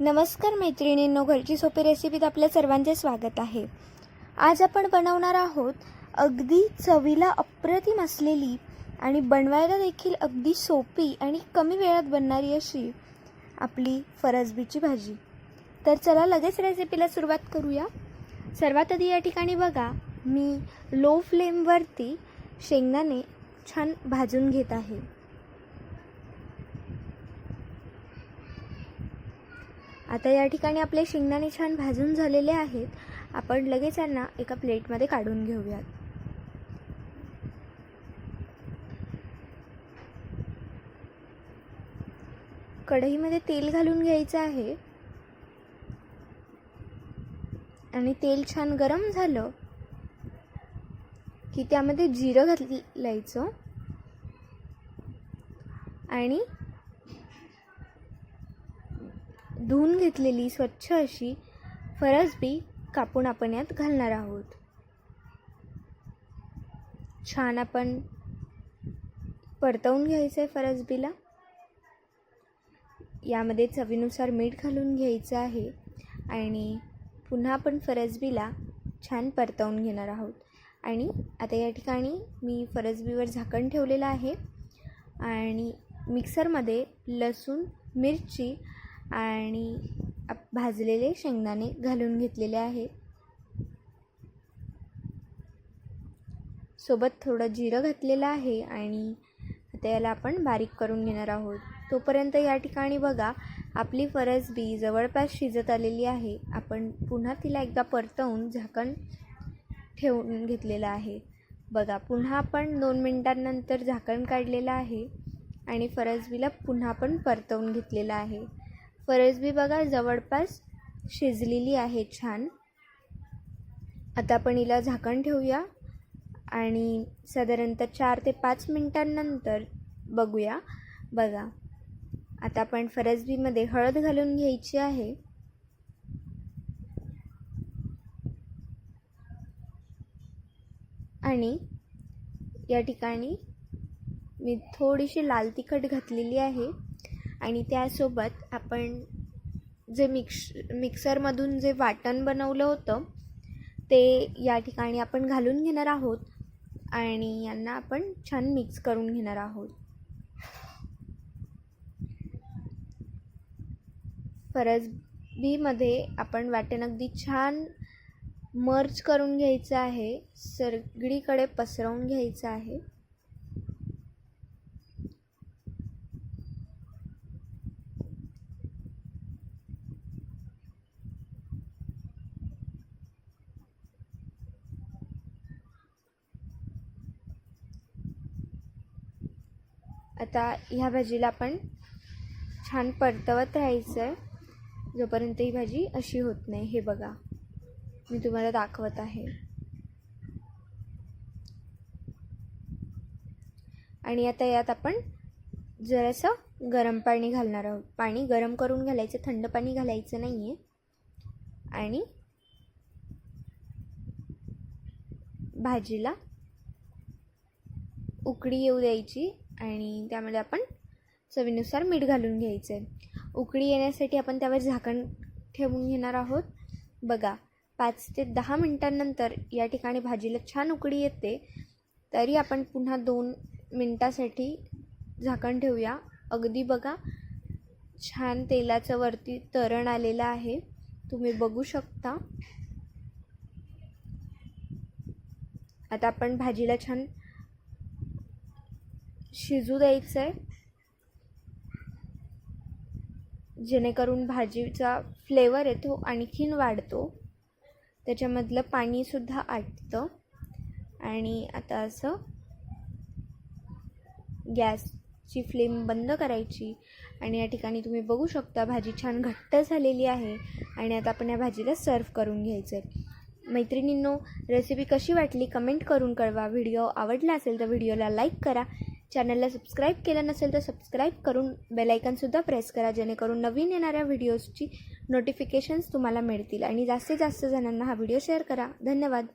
नमस्कार मैत्रिणींनो, घरची सोपी रेसिपीत आपल्या सर्वांचे स्वागत आहे। आज आपण बनवणार आहोत अगदी चवीला अप्रतिम असलेली आणि बनवायला देखील अगदी सोपी आणि कमी वेळात बनणारी अशी आपली फरसबीची भाजी। तर चला लगेच रेसिपीला सुरुवात करूया। सर्वात आधी या ठिकाणी बघा, मी लो फ्लेमवरती शेंगदाणे छान भाजून घेत आहे। आता या ठिकाणी आपले शेंगदाणे छान भाजून झालेले आहेत। आपण लगेच यांना एका प्लेटमध्ये काढून घेऊयात। कढईमध्ये तेल घालून घ्यायचं आहे आणि तेल छान गरम झालं की त्यामध्ये जिरं घालायचं आणि धुवून घेतलेली स्वच्छ अशी फरसबी कापून आपण यात घालणार आहोत। छान आपण परतवून घ्यायचं आहे फरसबीला। यामध्ये चवीनुसार मीठ घालून घ्यायचं आहे आणि पुन्हा आपण फरसबीला छान परतवून घेणार आहोत। आणि आता या ठिकाणी मी फरसबीवर झाकण ठेवलेलं आहे आणि मिक्सरमध्ये लसूण, मिरची आणि भाजलेले शेंगदाणे घालून घेतलेले आहेत। सोबत थोडं जिरं घातलेलं आहे आणि आता याला आपण बारीक करून घेणार आहोत। तोपर्यंत या ठिकाणी बघा, आपली फरसबी जवळपास शिजत आलेली आहे। आपण पुन्हा तिला एकदा परतवून झाकण ठेवून घेतलेलं आहे। बघा, पुन्हा आपण 2 मिनिटांनंतर झाकण काढलेलं आहे आणि फरसबीला पुन्हा आपण परतवून घेतलेलं आहे। फरसबी बघा जवळपास शिजलेली आहे छान। आता आपण हिला झाकण ठेवूया आणि साधारणतः 4 ते 5 मिनिटांनंतर बघूया। बघा, आता आपण फरसबीमध्ये हळद घालून घ्यायची आहे आणि या ठिकाणी मी थोडीशी लाल तिखट घातलेली आहे आणि त्यासोबत आपण जे मिक्सरमधून जे वाटण बनवलं होतं ते या ठिकाणी आपण घालून घेणार आहोत आणि यांना आपण छान मिक्स करून घेणार आहोत। फरसबीमध्ये आपण वाटण अगदी छान मर्ज करून घ्यायचं आहे, सगळीकडे पसरवून घ्यायचं आहे। आता ह्या भाजीला आपण छान परतवत राहायचं आहे जोपर्यंत ही भाजी अशी होत नाही। हे बघा, मी तुम्हाला दाखवत आहे। आणि आता यात आपण जरासं गरम पाणी घालणार आहोत। पाणी गरम करून घालायचं, थंड पाणी घालायचं नाही आहे। आणि भाजीला उकळी येऊ द्यायची आणि त्यामध्ये आपण चवीनुसार मीठ घालून घ्यायचं आहे। उकळी येण्यासाठी आपण त्यावर झाकण ठेवून घेणार आहोत। बघा, 5 ते 10 मिनिटांनंतर या ठिकाणी भाजीला छान उकळी येते, तरी आपण पुन्हा 2 मिनिटासाठी झाकण ठेवूया। अगदी बघा, छान तेलाचं वरती तरण आलेलं आहे, तुम्ही बघू शकता। आता आपण भाजीला छान शिजू द्यायचं आहे जेणेकरून भाजीचा फ्लेवर येतो, आणखीन वाढतो, त्याच्यामधलं पाणीसुद्धा आटतं। आणि आता असं गॅसची फ्लेम बंद करायची आणि या ठिकाणी तुम्ही बघू शकता भाजी छान घट्ट झालेली आहे। आणि आता आपण या भाजीला सर्व करून घ्यायचं आहे। मैत्रिणींनो, रेसिपी कशी वाटली कमेंट करून कळवा। व्हिडिओ आवडला असेल तर व्हिडिओला लाईक करा। चॅनलला सबस्क्राईब केलं नसेल तर सबस्क्राईब करून बेल आयकॉनसुद्धा प्रेस करा, जेणेकरून नवीन येणाऱ्या व्हिडिओजची नोटिफिकेशन्स तुम्हाला मिळतील। आणि जास्तीत जास्त जणांना हा व्हिडिओ शेअर करा। धन्यवाद।